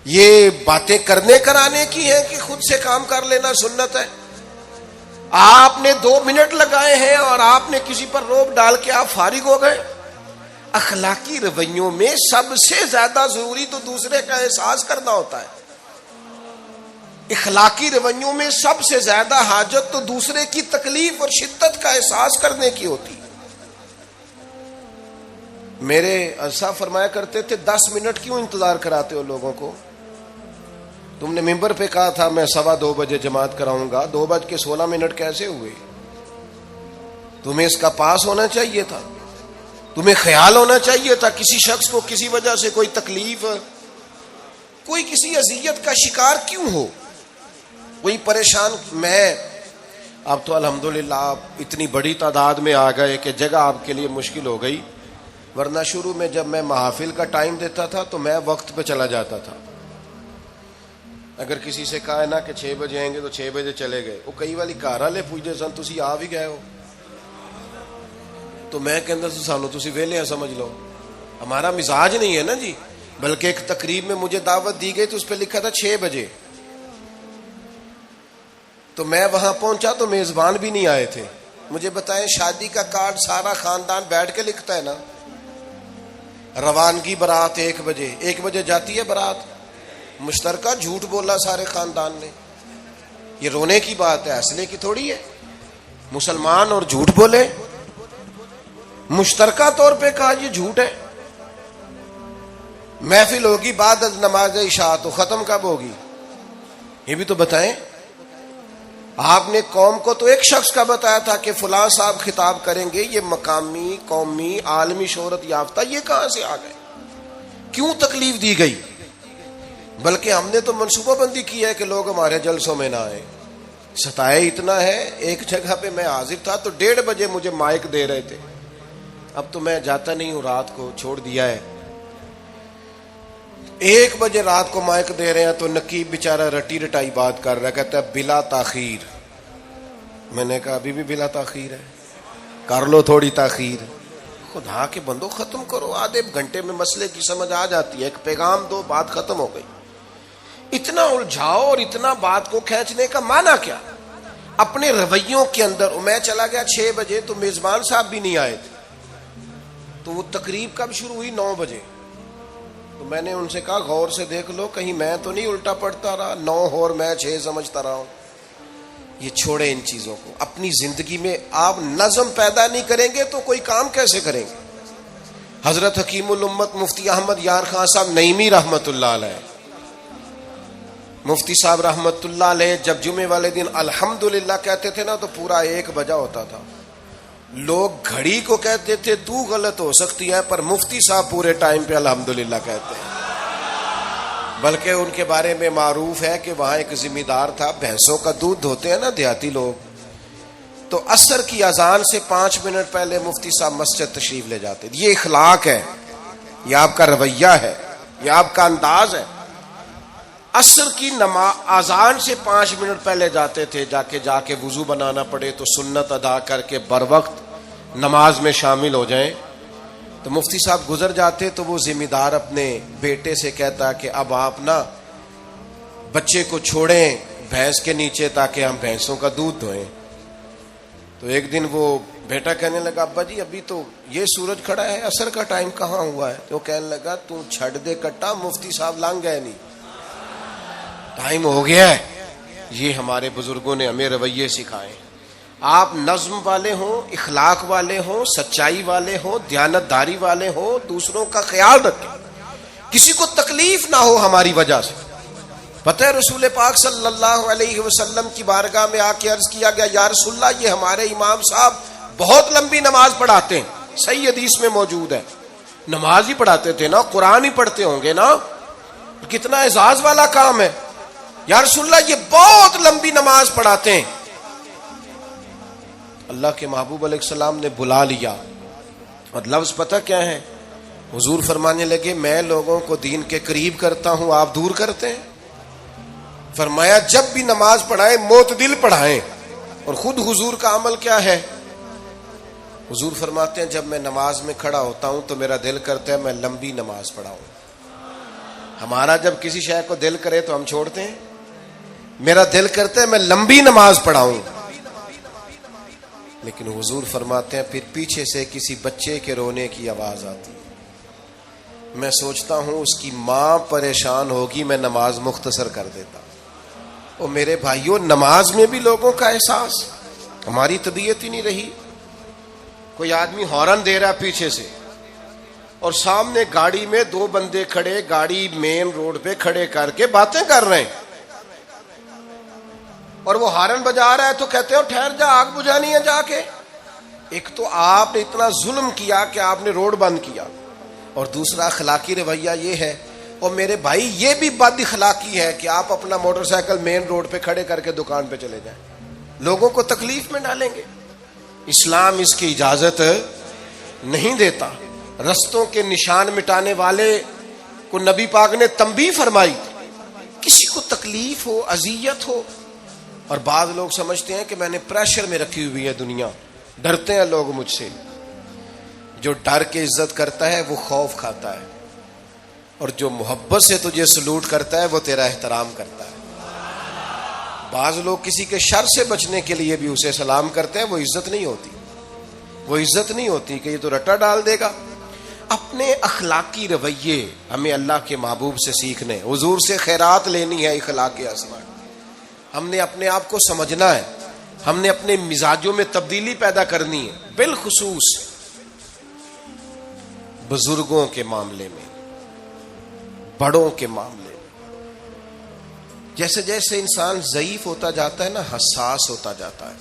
یہ باتیں کرنے کرانے کی ہیں کہ خود سے کام کر لینا سنت ہے؟ آپ نے 2 منٹ لگائے ہیں اور آپ نے کسی پر روب ڈال کے آپ فارغ ہو گئے. اخلاقی رویوں میں سب سے زیادہ ضروری تو دوسرے کا احساس کرنا ہوتا ہے. اخلاقی رویوں میں سب سے زیادہ حاجت تو دوسرے کی تکلیف اور شدت کا احساس کرنے کی ہوتی. میرے صاحب فرمایا کرتے تھے 10 منٹ کیوں انتظار کراتے ہو لوگوں کو؟ تم نے ممبر پہ کہا تھا میں 2:15 بجے جماعت کراؤں گا، 2:16 کیسے ہوئے؟ تمہیں اس کا پاس ہونا چاہیے تھا، تمہیں خیال ہونا چاہیے تھا کسی شخص کو کسی وجہ سے کوئی تکلیف، کوئی کسی اذیت کا شکار کیوں ہو، کوئی پریشان. میں اب تو الحمدللہ آپ اتنی بڑی تعداد میں آ گئے کہ جگہ آپ کے لیے مشکل ہو گئی، ورنہ شروع میں جب میں محافل کا ٹائم دیتا تھا تو میں وقت پہ چلا جاتا تھا. اگر کسی سے کہا ہے نا کہ 6 بجے آئیں گے تو 6 بجے چلے گئے. وہ کئی والی گھر والے پوچھتے سن تسی آ بھی گئے ہو، تو میں کہتا سانو تسی ویلے سمجھ لو. ہمارا مزاج نہیں ہے نا جی. بلکہ ایک تقریب میں مجھے دعوت دی گئی تو اس پہ لکھا تھا 6 بجے، تو میں وہاں پہنچا تو میزبان بھی نہیں آئے تھے. مجھے بتائیں شادی کا کارڈ سارا خاندان بیٹھ کے لکھتا ہے نا. روانگی برات 1 بجے، 1 بجے جاتی ہے برات. مشترکہ جھوٹ بولا سارے خاندان نے. یہ رونے کی بات ہے، ہنسنے کی تھوڑی ہے. مسلمان اور جھوٹ بولے، مشترکہ طور پہ کہا یہ جھوٹ ہے. محفل ہوگی بعد از نماز عشاء، تو ختم کب ہوگی یہ بھی تو بتائیں. آپ نے قوم کو تو ایک شخص کا بتایا تھا کہ فلاں صاحب خطاب کریں گے، یہ مقامی، قومی، عالمی شہرت یافتہ، یہ کہاں سے آ گئے؟ کیوں تکلیف دی گئی؟ بلکہ ہم نے تو منصوبہ بندی کی ہے کہ لوگ ہمارے جلسوں میں نہ آئیں. ستائے اتنا ہے، ایک جگہ پہ میں حاضر تھا تو 1:30 بجے مجھے مائک دے رہے تھے. اب تو میں جاتا نہیں ہوں، رات کو چھوڑ دیا ہے. 1 بجے رات کو مائک دے رہے ہیں تو نقیب بیچارہ رٹی رٹائی بات کر رہا ہے، کہتا ہے بلا تاخیر. میں نے کہا ابھی بھی بلا تاخیر ہے، کر لو تھوڑی تاخیر. خدا کے بندو ختم کرو، آدھے گھنٹے میں مسئلے کی سمجھ آ جاتی ہے. ایک پیغام دو، بات ختم ہو گئی. اتنا الجھاؤ اور اتنا بات کو کھینچنے کا معنی کیا؟ اپنے رویوں کے اندر. میں چلا گیا 6 بجے تو میزبان صاحب بھی نہیں آئے تھے. تو وہ تقریب کب شروع ہوئی؟ 9 بجے. تو میں نے ان سے کہا غور سے دیکھ لو کہیں میں تو نہیں الٹا پڑتا رہا، 9 اور میں 6 سمجھتا رہا ہوں. یہ چھوڑے ان چیزوں کو. اپنی زندگی میں آپ نظم پیدا نہیں کریں گے تو کوئی کام کیسے کریں گے؟ حضرت حکیم الامت مفتی احمد یار خان صاحب نعیمی رحمت اللہ علیہ، مفتی صاحب رحمت اللہ علیہ جب جمعے والے دن الحمدللہ کہتے تھے نا تو پورا 1 بجا ہوتا تھا. لوگ گھڑی کو کہتے تھے تو غلط ہو سکتی ہے، پر مفتی صاحب پورے ٹائم پہ الحمدللہ کہتے ہیں. بلکہ ان کے بارے میں معروف ہے کہ وہاں ایک ذمہ دار تھا، بھینسوں کا دودھ دھوتے ہیں نا دیہاتی لوگ، تو عصر کی اذان سے 5 منٹ پہلے مفتی صاحب مسجد تشریف لے جاتے. یہ اخلاق ہے، یہ آپ کا رویہ ہے، یہ آپ کا انداز ہے. عصر کی اذان سے 5 منٹ پہلے جاتے تھے، جا کے وضو بنانا پڑے تو سنت ادا کر کے بر وقت نماز میں شامل ہو جائیں. تو مفتی صاحب گزر جاتے تو وہ ذمہ دار اپنے بیٹے سے کہتا کہ اب آپ نا بچے کو چھوڑیں بھینس کے نیچے تاکہ ہم بھینسوں کا دودھ دھوئیں. تو ایک دن وہ بیٹا کہنے لگا ابا جی ابھی تو یہ سورج کھڑا ہے، عصر کا ٹائم کہاں ہوا ہے؟ تو کہنے لگا تو چھڑ دے کٹا، مفتی صاحب لنگ گئے نہیں، ٹائم ہو گیا ہے. یہ ہمارے بزرگوں نے ہمیں رویے سکھائے. آپ نظم والے ہوں، اخلاق والے ہوں، سچائی والے ہوں، دیانت داری والے ہوں، دوسروں کا خیال رکھیں، کسی کو تکلیف نہ ہو ہماری وجہ سے. پتہ ہے رسول پاک صلی اللہ علیہ وسلم کی بارگاہ میں آ کے عرض کیا گیا یا رسول اللہ یہ ہمارے امام صاحب بہت لمبی نماز پڑھاتے ہیں. صحیح حدیث میں موجود ہے، نماز ہی پڑھاتے تھے نا، قرآن ہی پڑھتے ہوں گے نا، کتنا اعزاز والا کام ہے. یا رسول اللہ یہ بہت لمبی نماز پڑھاتے ہیں. اللہ کے محبوب علیہ السلام نے بلا لیا اور لفظ پتہ کیا ہے؟ حضور فرمانے لگے میں لوگوں کو دین کے قریب کرتا ہوں، آپ دور کرتے ہیں. فرمایا جب بھی نماز پڑھائیں معتدل پڑھائیں. اور خود حضور کا عمل کیا ہے؟ حضور فرماتے ہیں جب میں نماز میں کھڑا ہوتا ہوں تو میرا دل کرتا ہے میں لمبی نماز پڑھاؤں. ہمارا جب کسی شے کو دل کرے تو ہم چھوڑتے ہیں. میرا دل کرتا ہے میں لمبی نماز پڑھاؤں, لیکن حضور فرماتے ہیں پھر پیچھے سے کسی بچے کے رونے کی آواز آتی, میں سوچتا ہوں اس کی ماں پریشان ہوگی, میں نماز مختصر کر دیتا. اور میرے بھائیوں, نماز میں بھی لوگوں کا احساس, ہماری طبیعت ہی نہیں رہی. کوئی آدمی ہارن دے رہا پیچھے سے اور سامنے گاڑی میں 2 بندے کھڑے, گاڑی مین روڈ پہ کھڑے کر کے باتیں کر رہے ہیں, اور وہ ہارن بجا رہا ہے تو کہتے ہیں ٹھہر جا, آگ بجھانی ہے جا کے. ایک تو آپ نے اتنا ظلم کیا کہ آپ نے روڈ بند کیا, اور دوسرا اخلاقی رویہ یہ ہے. اور میرے بھائی یہ بھی بد اخلاقی ہے کہ آپ اپنا موٹر سائیکل مین روڈ پہ کھڑے کر کے دکان پہ چلے جائیں, لوگوں کو تکلیف میں ڈالیں گے. اسلام اس کی اجازت نہیں دیتا. رستوں کے نشان مٹانے والے کو نبی پاک نے تنبیہ فرمائی, کسی کو تکلیف ہو, اذیت ہو. اور بعض لوگ سمجھتے ہیں کہ میں نے پریشر میں رکھی ہوئی ہے دنیا, ڈرتے ہیں لوگ مجھ سے. جو ڈر کے عزت کرتا ہے وہ خوف کھاتا ہے, اور جو محبت سے تجھے سلوٹ کرتا ہے وہ تیرا احترام کرتا ہے. بعض لوگ کسی کے شر سے بچنے کے لیے بھی اسے سلام کرتے ہیں, وہ عزت نہیں ہوتی, وہ عزت نہیں ہوتی کہ یہ تو رٹا ڈال دے گا. اپنے اخلاقی رویے ہمیں اللہ کے محبوب سے سیکھنے, حضور سے خیرات لینی ہے, اخلاق اسماء. ہم نے اپنے آپ کو سمجھنا ہے, ہم نے اپنے مزاجوں میں تبدیلی پیدا کرنی ہے, بالخصوص بزرگوں کے معاملے میں, بڑوں کے معاملے میں. جیسے جیسے انسان ضعیف ہوتا جاتا ہے نا, حساس ہوتا جاتا ہے,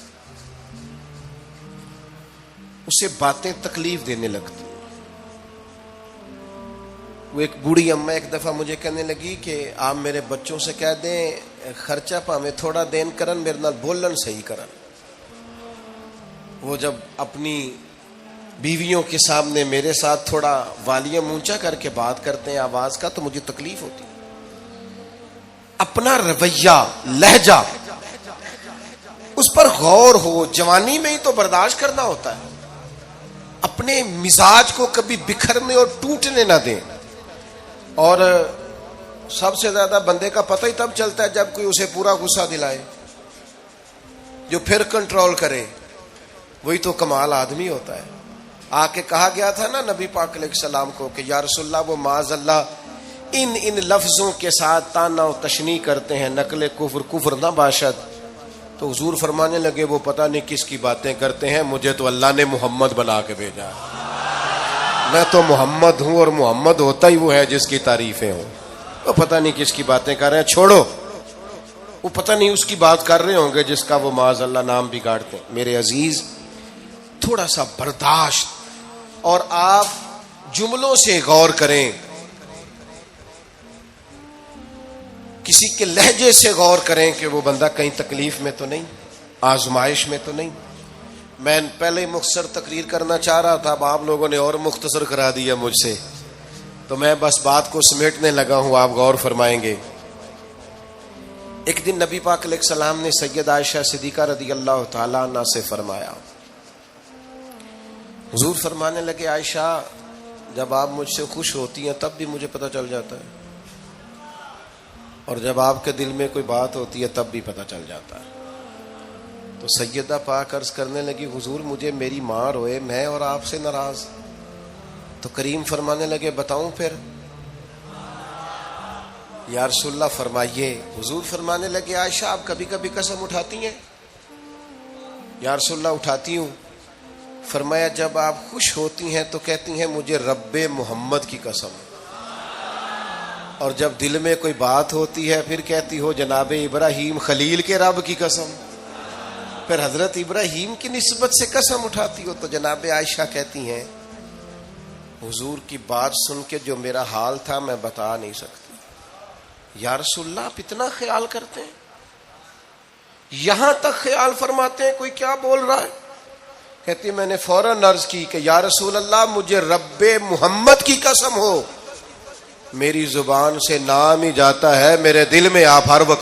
اسے باتیں تکلیف دینے لگتی. وہ ایک بوڑھی اماں ایک دفعہ مجھے کہنے لگی کہ آپ میرے بچوں سے کہہ دیں خرچہ پاویں تھوڑا دین کرن, میرے نال بولن صحیح کرن. وہ جب اپنی بیویوں کے سامنے میرے ساتھ تھوڑا والیوم اونچا کر کے بات کرتے ہیں آواز کا, تو مجھے تکلیف ہوتی. اپنا رویہ, لہجہ, اس پر غور ہو. جوانی میں ہی تو برداشت کرنا ہوتا ہے. اپنے مزاج کو کبھی بکھرنے اور ٹوٹنے نہ دیں. اور سب سے زیادہ بندے کا پتہ ہی تب چلتا ہے جب کوئی اسے پورا غصہ دلائے, جو پھر کنٹرول کرے, وہی تو کمال آدمی ہوتا ہے. آ کے کہا گیا تھا نا نبی پاک علیہ السلام کو کہ یا رسول اللہ, وہ معاذ اللہ ان لفظوں کے ساتھ تانا و تشنیع کرتے ہیں, نقل کفر نہ باشد. تو حضور فرمانے لگے وہ پتہ نہیں کس کی باتیں کرتے ہیں, مجھے تو اللہ نے محمد بنا کے بھیجا, میں تو محمد ہوں, اور محمد ہوتا ہی وہ ہے جس کی تعریفیں ہوں. وہ پتہ نہیں کس کی باتیں کر رہے ہیں, چھوڑو. وہ پتہ نہیں اس کی بات کر رہے ہوں گے جس کا وہ معاذ اللہ نام بگاڑتے ہیں. میرے عزیز, تھوڑا سا برداشت, اور آپ جملوں سے غور کریں, کسی کے لہجے سے غور کریں کہ وہ بندہ کہیں تکلیف میں تو نہیں, آزمائش میں تو نہیں. میں پہلے مختصر تقریر کرنا چاہ رہا تھا, اب آپ لوگوں نے اور مختصر کرا دیا مجھ سے, تو میں بس بات کو سمیٹنے لگا ہوں, آپ غور فرمائیں گے. ایک دن نبی پاک علیہ السلام نے سید عائشہ صدیقہ رضی اللہ تعالی عنہ سے فرمایا. حضور فرمانے لگے عائشہ, جب آپ مجھ سے خوش ہوتی ہیں تب بھی مجھے پتہ چل جاتا ہے, اور جب آپ کے دل میں کوئی بات ہوتی ہے تب بھی پتہ چل جاتا ہے. تو سیدہ پاک عرض کرنے لگی حضور مجھے میری ماں روئے, میں اور آپ سے ناراض. تو کریم فرمانے لگے بتاؤں پھر؟ یا رسول اللہ فرمائیے. حضور فرمانے لگے عائشہ آپ کبھی کبھی قسم اٹھاتی ہیں؟ یا رسول اللہ اٹھاتی ہوں. فرمایا جب آپ خوش ہوتی ہیں تو کہتی ہیں مجھے رب محمد کی قسم, اور جب دل میں کوئی بات ہوتی ہے پھر کہتی ہو جناب ابراہیم خلیل کے رب کی قسم. پھر حضرت ابراہیم کی نسبت سے قسم اٹھاتی ہو. تو جناب عائشہ کہتی ہیں حضور کی بات سن کے جو میرا حال تھا میں بتا نہیں سکتی. یا رسول اللہ آپ اتنا خیال کرتے ہیں, یہاں تک خیال فرماتے ہیں کوئی کیا بول رہا ہے؟ کہتی میں نے فوراً عرض کی کہ یا رسول اللہ مجھے رب محمد کی قسم ہو, میری زبان سے نام ہی جاتا ہے, میرے دل میں آپ ہر وقت